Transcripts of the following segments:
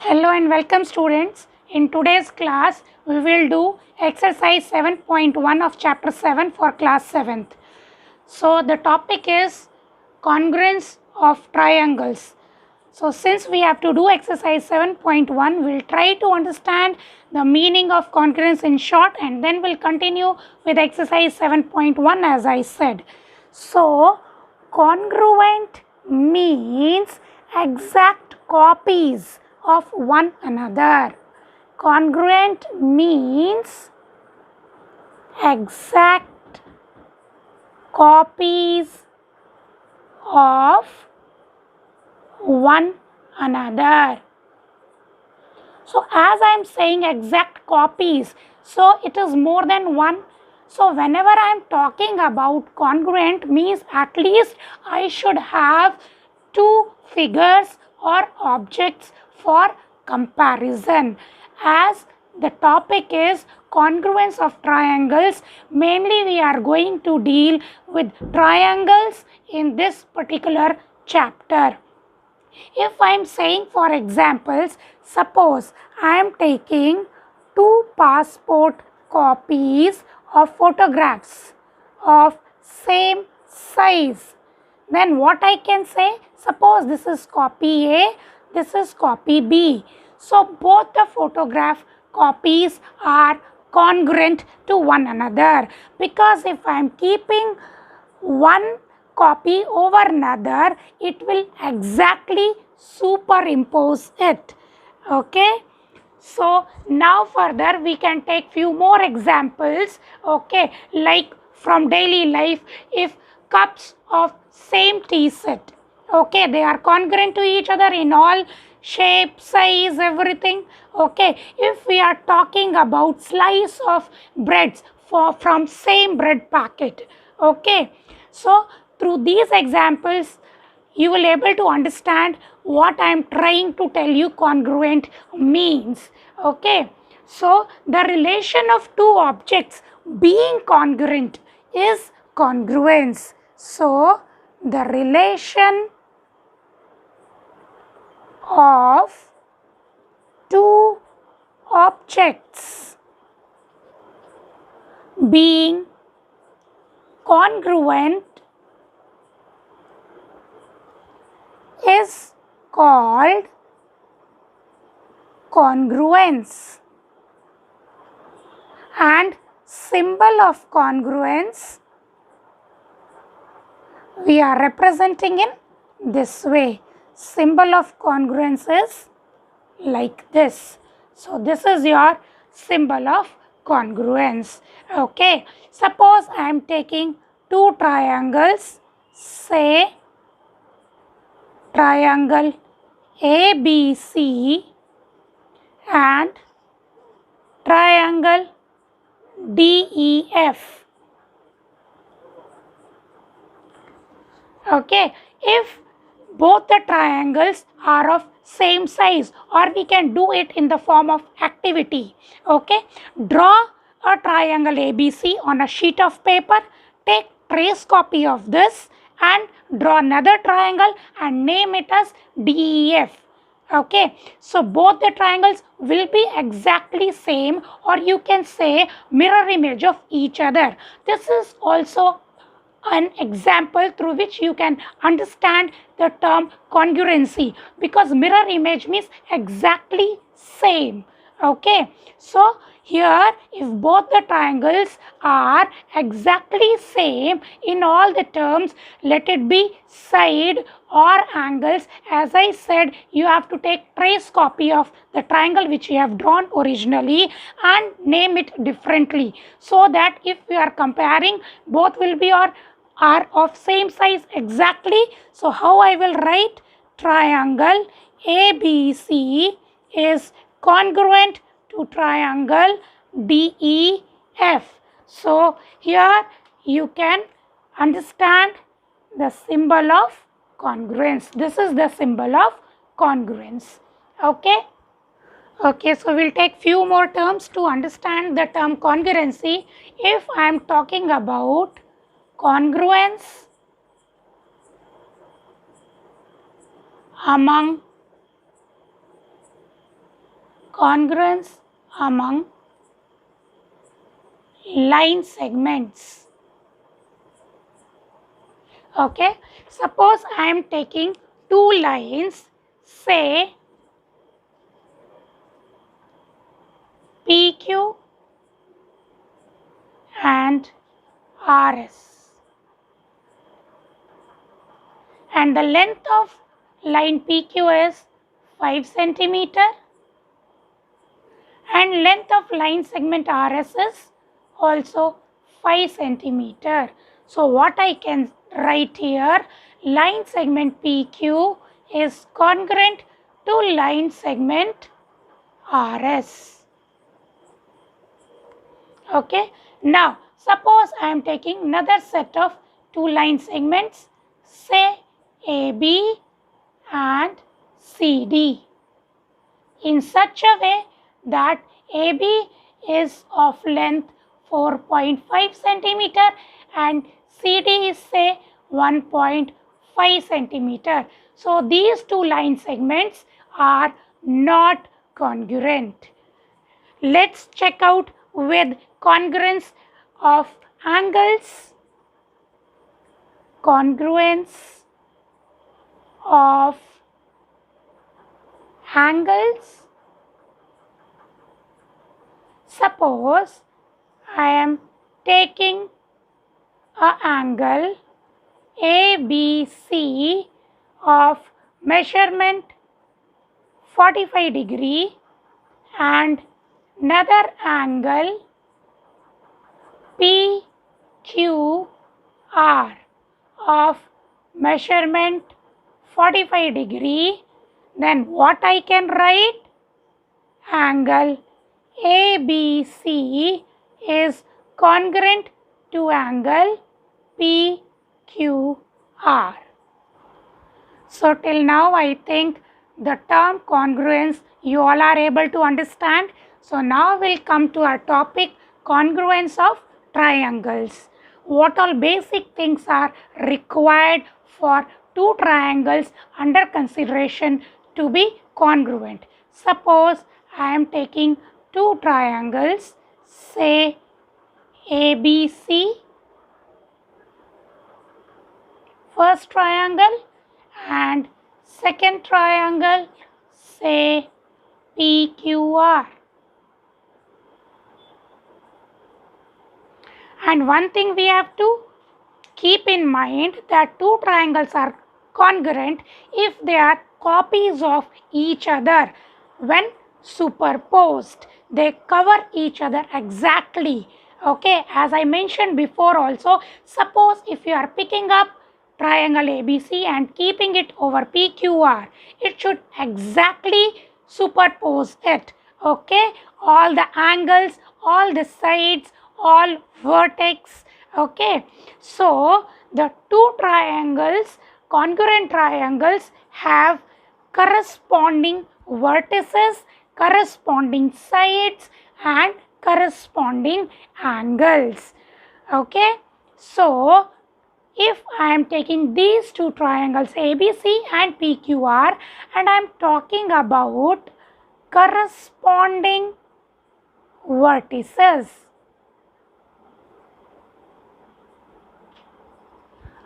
Hello and welcome students. In today's class, we will do exercise 7.1 of chapter 7 for class 7th. So the topic is congruence of triangles. So since we have to do exercise 7.1, we'll try to understand the meaning of congruence in short and then we'll continue with exercise 7.1 as I said. So congruent means exact copies of one another. Congruent means exact copies of one another. So as I am saying exact copies, so it is more than one. So whenever I am talking about congruent means at least I should have two figures or objects for comparison. As the topic is congruence of triangles, mainly we are going to deal with triangles in this particular chapter. If I am saying for examples, suppose I am taking two passport copies of photographs of same size, then what I can say, suppose this is copy A, this is copy B. So both the photograph copies are congruent to one another, because if I am keeping one copy over another, it will exactly superimpose it. Okay. So now further we can take few more examples. Okay, like from daily life, if cups of same tea set, okay, they are congruent to each other in all shape, size, everything. Okay, if we are talking about slice of breads from same bread packet, okay, so through these examples you will able to understand what I am trying to tell you congruent means. Okay, so the relation of two objects being congruent is congruence. So the relation of two objects being congruent is called congruence, and symbol of congruence we are representing in this way. Symbol of congruence is like this. So this is your symbol of congruence. Okay, suppose I am taking two triangles, say triangle ABC and triangle DEF. Okay, if both the triangles are of same size, or we can do it in the form of activity. Okay, draw a triangle ABC on a sheet of paper, take trace copy of this and draw another triangle and name it as DEF. Okay, so both the triangles will be exactly same, or you can say mirror image of each other. This is also an example through which you can understand the term congruency, because mirror image means exactly same. Okay, so here if both the triangles are exactly same in all the terms, let it be side or angles, as I said, you have to take trace copy of the triangle which you have drawn originally and name it differently, so that if we are comparing, both will be or are of same size exactly. So how I will write? Triangle ABC is congruent to triangle DEF. So here you can understand the symbol of congruence. This is the symbol of congruence. Okay. Okay, so we'll take few more terms to understand the term congruency. If I am talking about congruence among congruence among line segments. Okay, suppose I am taking two lines, say PQ and RS, and the length of line PQ is 5 centimeter and length of line segment RS is also 5 centimeter. So what I can write here, line segment PQ is congruent to line segment RS. Okay, now suppose I am taking another set of two line segments, say AB and CD, in such a way that AB is of length 4.5 centimeter and CD is say 1.5 centimeter. So these two line segments are not congruent. Let's check out with congruence of angles. Congruence of angles. Suppose I am taking an angle ABC of measurement 45 degree and another angle PQR of measurement 45 degree, then what I can write? Angle ABC is congruent to angle PQR. So till now I think the term congruence you all are able to understand. So now we'll come to our topic, congruence of triangles. What all basic things are required for two triangles under consideration to be congruent? Suppose I am taking two triangles, say ABC, first triangle, and second triangle, say PQR. And one thing we have to keep in mind that two triangles are congruent if they are copies of each other. When superposed, they cover each other exactly. Okay, as I mentioned before also, suppose if you are picking up triangle ABC and keeping it over PQR, it should exactly superpose it. Okay, all the angles, all the sides, all vertex. Okay, so the two triangles, congruent triangles, have corresponding vertices, corresponding sides and corresponding angles. Okay, so if I am taking these two triangles ABC and PQR and I am talking about corresponding vertices.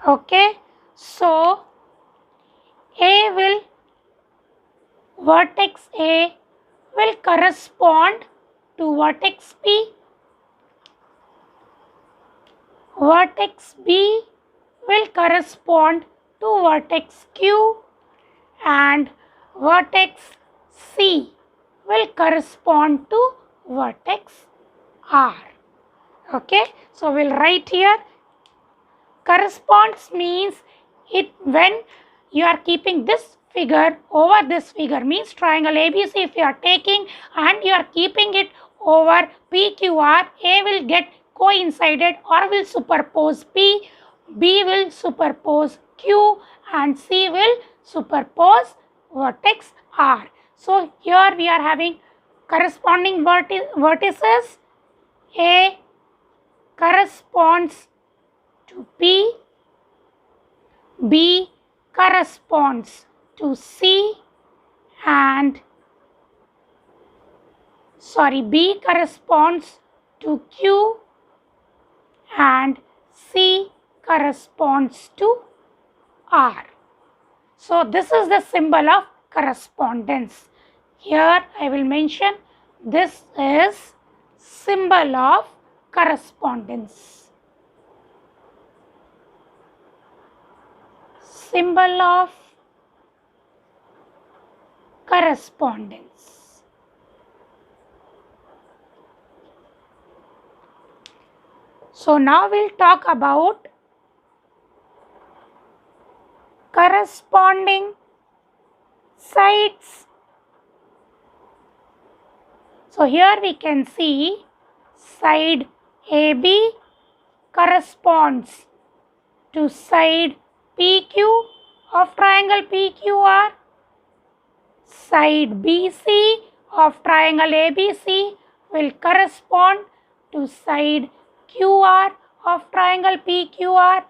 Okay, so vertex A will correspond to vertex P, vertex B will correspond to vertex Q and vertex C will correspond to vertex R. Okay, so we'll write here corresponds means it when you are keeping this figure over this figure, means triangle ABC if you are taking and you are keeping it over PQR, A will get coincided or will superpose P, B will superpose Q and C will superpose vertex R. So here we are having corresponding vertices. A corresponds to P, B corresponds to C and B corresponds to Q and C corresponds to R. So this is the symbol of correspondence. Here I will mention this is symbol of correspondence. Symbol of correspondence. So now we'll talk about corresponding sides. So here we can see side AB corresponds to side PQ of triangle PQR. Side BC of triangle ABC will correspond to side QR of triangle PQR,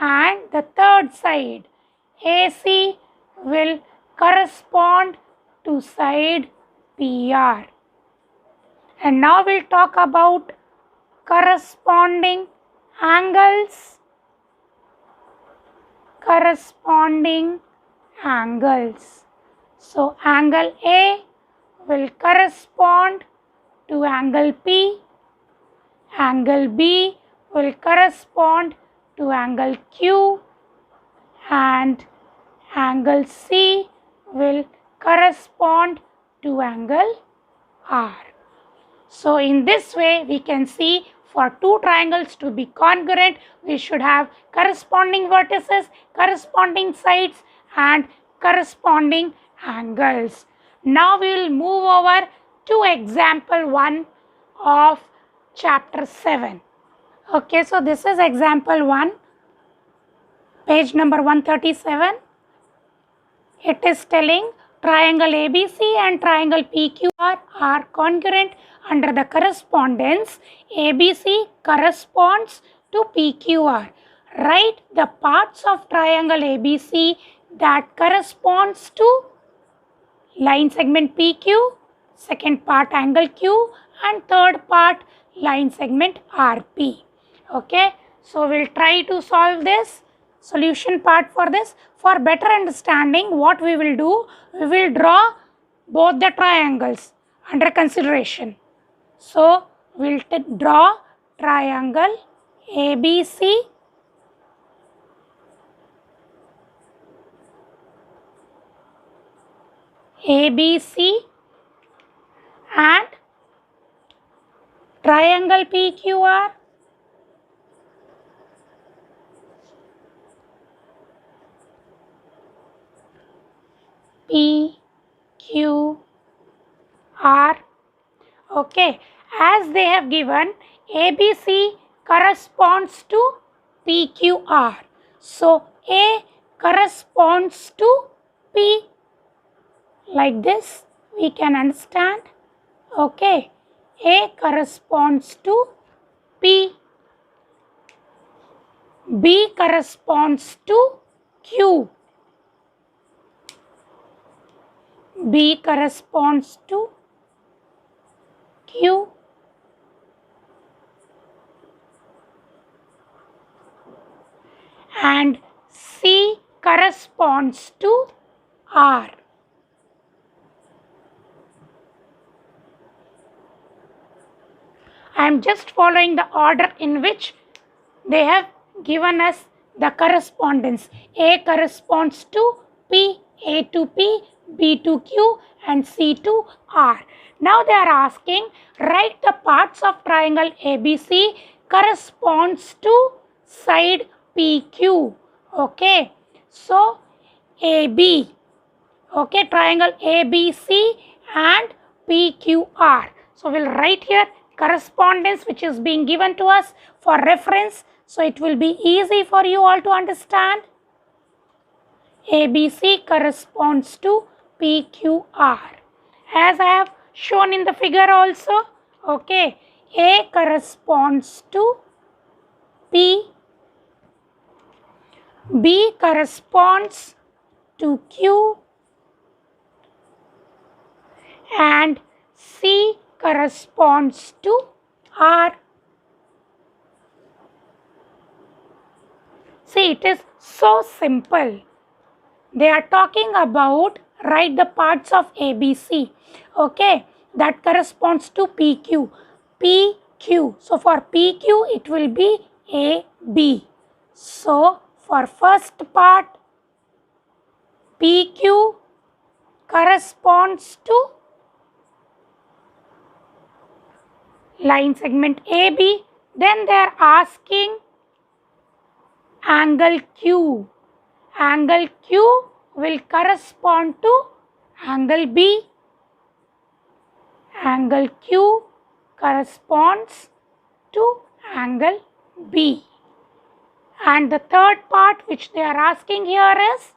and the third side AC will correspond to side PR. And now we'll talk about corresponding angles. Corresponding angles. So angle A will correspond to angle P. Angle B will correspond to angle Q, and angle C will correspond to angle R. So in this way we can see for two triangles to be congruent, we should have corresponding vertices, corresponding sides and corresponding angles. Now we will move over to example 1 of chapter 7. Okay, so this is example 1, page number 137. It is telling triangle ABC and triangle PQR are congruent under the correspondence. ABC corresponds to PQR. Write the parts of triangle ABC that corresponds to line segment PQ, second part angle Q, and third part line segment RP. Okay, so we'll try to solve this solution part for this. For better understanding, what we will do, we will draw both the triangles under consideration. So we'll draw triangle ABC and triangle PQR. PQR. Okay, as they have given, ABC corresponds to PQR. So A corresponds to P. Like this we can understand. Okay, A corresponds to P. B corresponds to Q. B corresponds to Q. And C corresponds to R. I am just following the order in which they have given us the correspondence. A corresponds to P, A to P, B to Q and C to R. Now they are asking, write the parts of triangle ABC corresponds to side PQ. Okay, so AB. Okay, triangle ABC and PQR. So we'll write here correspondence which is being given to us for reference. So it will be easy for you all to understand. ABC corresponds to PQR. As I have shown in the figure also. Okay, A corresponds to P. B corresponds to Q. And C corresponds to R. See, it is so simple. They are talking about write the parts of ABC. Okay, that corresponds to PQ. PQ. So for PQ, it will be AB. So for first part, PQ corresponds to line segment AB. Then they are asking angle Q. Angle Q will correspond to angle B. Angle Q corresponds to angle B. And the third part which they are asking here is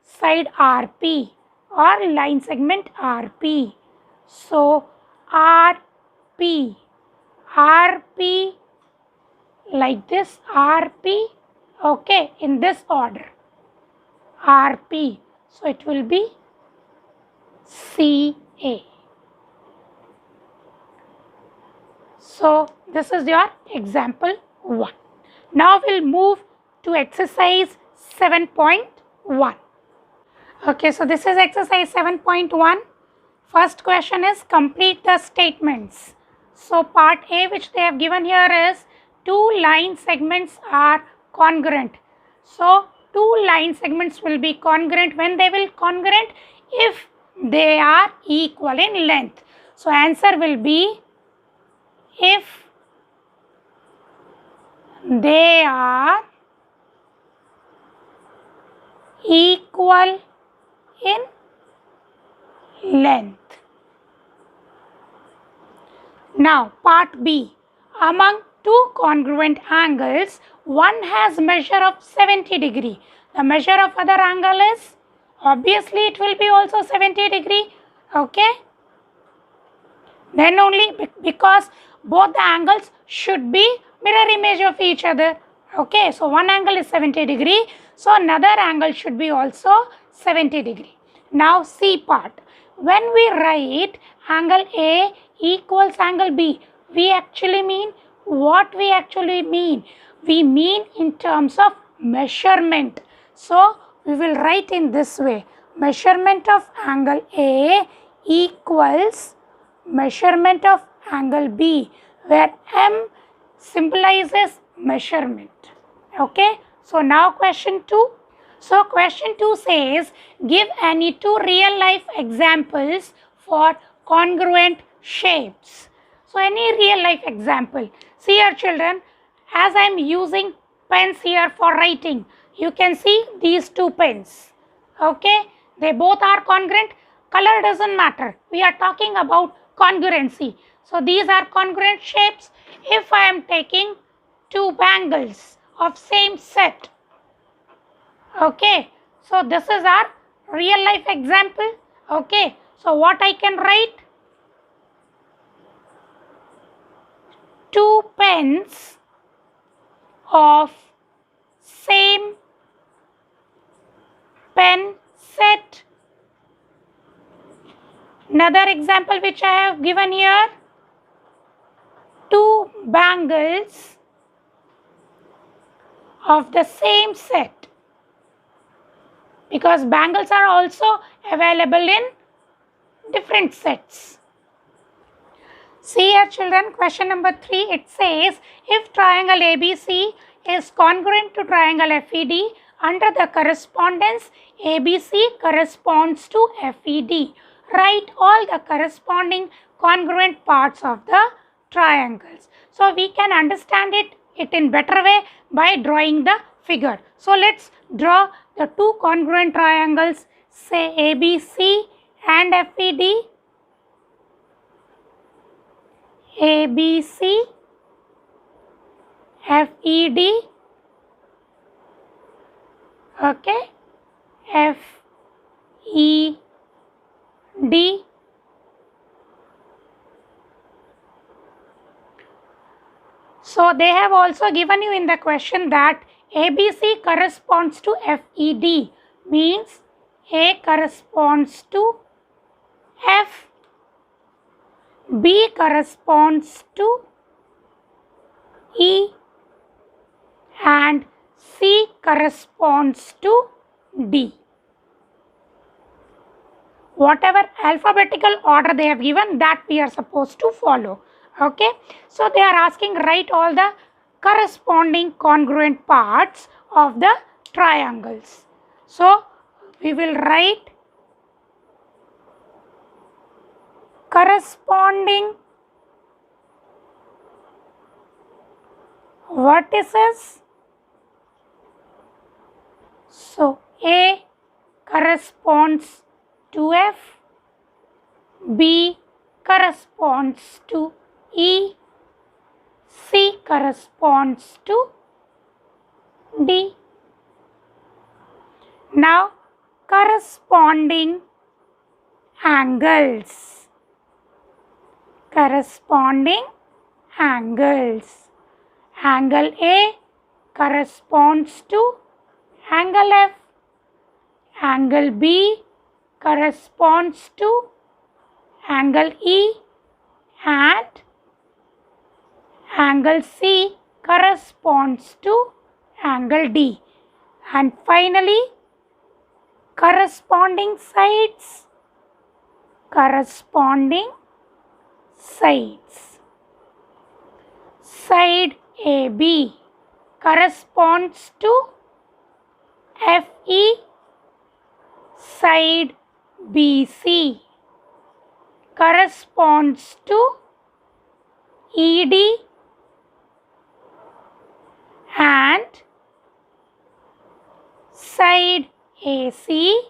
side RP or line segment RP. So RP, RP like this, RP, okay, in this order, RP. So it will be CA. So this is your example 1. Now we'll move to exercise 7.1. Okay, so this is exercise 7.1. First question is complete the statements. So part A which they have given here is two line segments are congruent. So two line segments will be congruent. When they will congruent? If they are equal in length. So answer will be if they are equal in length. Now part B. Among two congruent angles, one has measure of 70 degree. The measure of other angle is, obviously it will be also 70 degree. Okay. Then only because both the angles should be mirror image of each other. Okay. So one angle is 70 degree. So another angle should be also 70 degree. Now C part. When we write angle A equals angle B, we actually mean what we actually mean? We mean in terms of measurement. So we will write in this way. Measurement of angle A equals measurement of angle B, where M symbolizes measurement. Okay. So now question 2. So question 2 says give any two real life examples for congruent shapes. So any real life example. See here children, as I am using pens here for writing, you can see these two pens. Okay, they both are congruent. Color doesn't matter. We are talking about congruency. So these are congruent shapes. If I am taking two bangles of same set. Okay, so this is our real life example. Okay, so what I can write? Two pens of same pen set. Another example which I have given here, two bangles of the same set, because bangles are also available in different sets. See here children, question number 3, it says if triangle ABC is congruent to triangle FED, under the correspondence ABC corresponds to FED. Write all the corresponding congruent parts of the triangles. So we can understand it in better way by drawing the figure. So let's draw the two congruent triangles, say ABC and FED. ABC, FED, okay, FED. So they have also given you in the question that ABC corresponds to FED, means A corresponds to F, B corresponds to E and C corresponds to D. Whatever alphabetical order they have given, that we are supposed to follow. Okay, so they are asking write all the corresponding congruent parts of the triangles. So we will write corresponding vertices. So A corresponds to F, B corresponds to E, C corresponds to D. Now corresponding angles. Corresponding angles. Angle A corresponds to angle F. Angle B corresponds to angle E and angle C corresponds to angle D. And finally, corresponding sides. Corresponding sides. Side AB corresponds to FE. Side BC corresponds to ED and side AC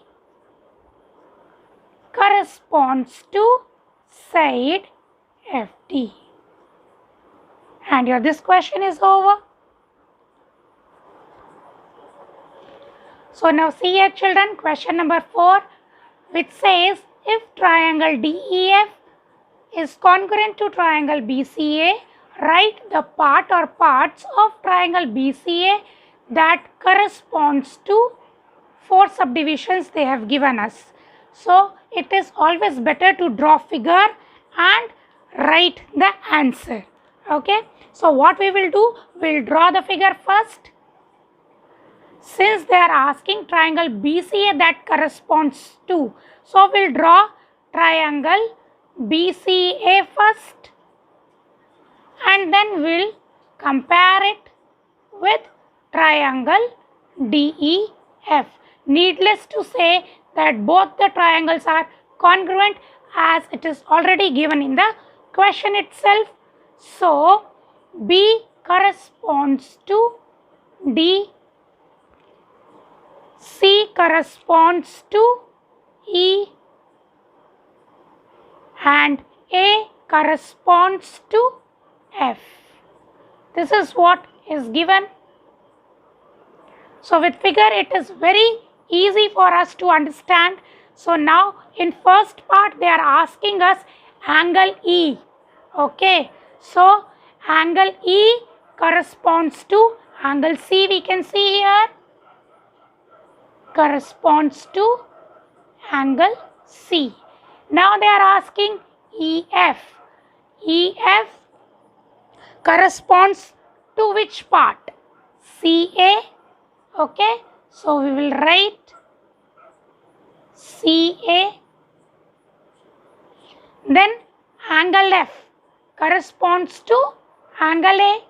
corresponds to side FD. And here this question is over. So now see here children, question number 4, which says if triangle DEF is congruent to triangle BCA, write the part or parts of triangle BCA that corresponds to 4 subdivisions they have given us. So it is always better to draw figure and write the answer. Okay, so what we will do, we will draw the figure first. Since they are asking triangle BCA that corresponds to, so we will draw triangle BCA first and then we will compare it with triangle DEF. Needless to say that both the triangles are congruent as it is already given in the question itself. So B corresponds to D, C corresponds to E and A corresponds to F. This is what is given. So with figure it is very easy for us to understand. So now in first part they are asking us angle E. Okay, so angle E corresponds to angle C, we can see here, corresponds to angle C. Now they are asking EF. EF corresponds to which part? CA. Okay, so we will write CA. Then angle F corresponds to angle A.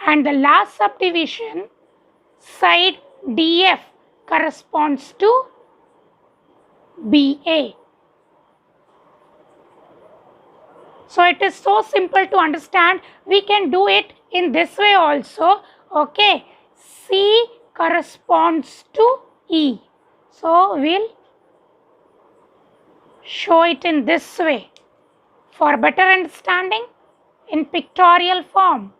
And the last subdivision, side DF corresponds to BA. So it is so simple to understand. We can do it in this way also. Okay, C corresponds to E. So we'll show it in this way for better understanding in pictorial form.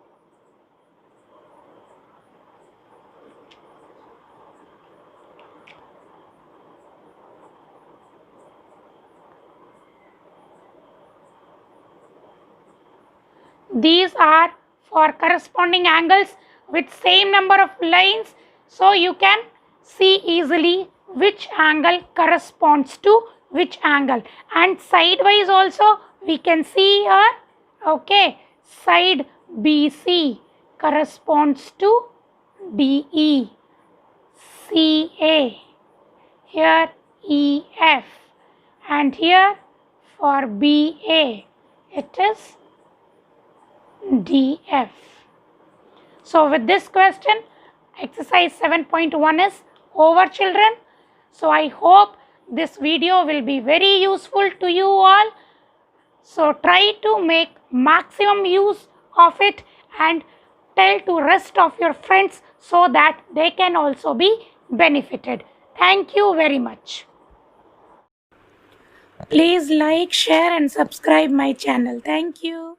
These are for corresponding angles with same number of lines, so you can see easily which angle corresponds to which angle, and sidewise also we can see here. Okay, side BC corresponds to DE, CA, here EF, and here for BA it is DF. So with this question, exercise 7.1 is over, children. So I hope this video will be very useful to you all. So try to make maximum use of it and tell to rest of your friends so that they can also be benefited. Thank you very much. Please like, share and subscribe my channel. Thank you.